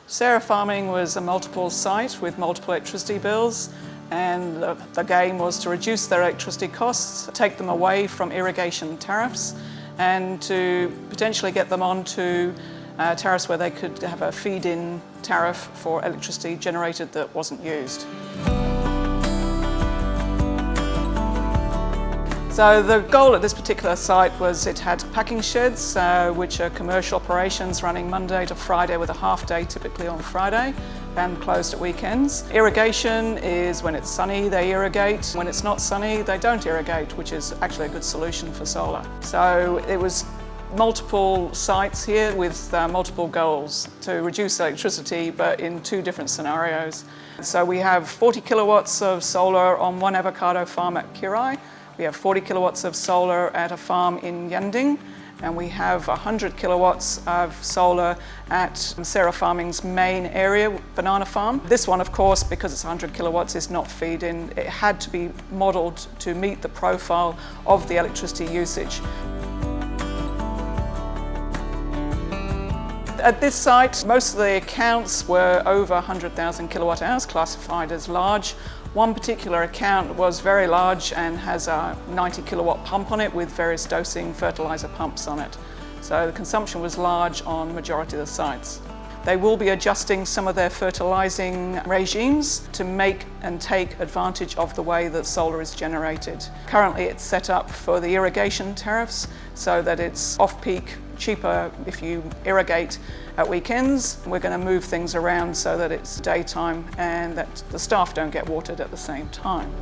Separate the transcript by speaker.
Speaker 1: Sarah Farming was a multiple site with multiple electricity bills, and the game was to reduce their electricity costs, take them away from irrigation tariffs, and to potentially get them onto tariffs where they could have a feed-in tariff for electricity generated that wasn't used. So the goal at this particular site was it had packing sheds, which are commercial operations running Monday to Friday with a half day typically on Friday and closed at weekends. Irrigation is when it's sunny they irrigate, when it's not sunny they don't irrigate, which is actually a good solution for solar. So it was multiple sites here with multiple goals to reduce electricity, but in two different scenarios. So we have 40 kilowatts of solar on one avocado farm at Kirai. We have 40 kilowatts of solar at a farm in Yanding, and we have 100 kilowatts of solar at Sarah Farming's main area, banana farm. This one, of course, because it's 100 kilowatts, is not feed-in. It had to be modelled to meet the profile of the electricity usage. At this site, most of the accounts were over 100,000 kilowatt hours, classified as large. One particular account was very large and has a 90 kilowatt pump on it with various dosing fertilizer pumps on it. So the consumption was large on the majority of the sites. They will be adjusting some of their fertilizing regimes to make and take advantage of the way that solar is generated. Currently it's set up for the irrigation tariffs so that it's off-peak, cheaper if you irrigate at weekends. We're going to move things around so that it's daytime and that the staff don't get watered at the same time.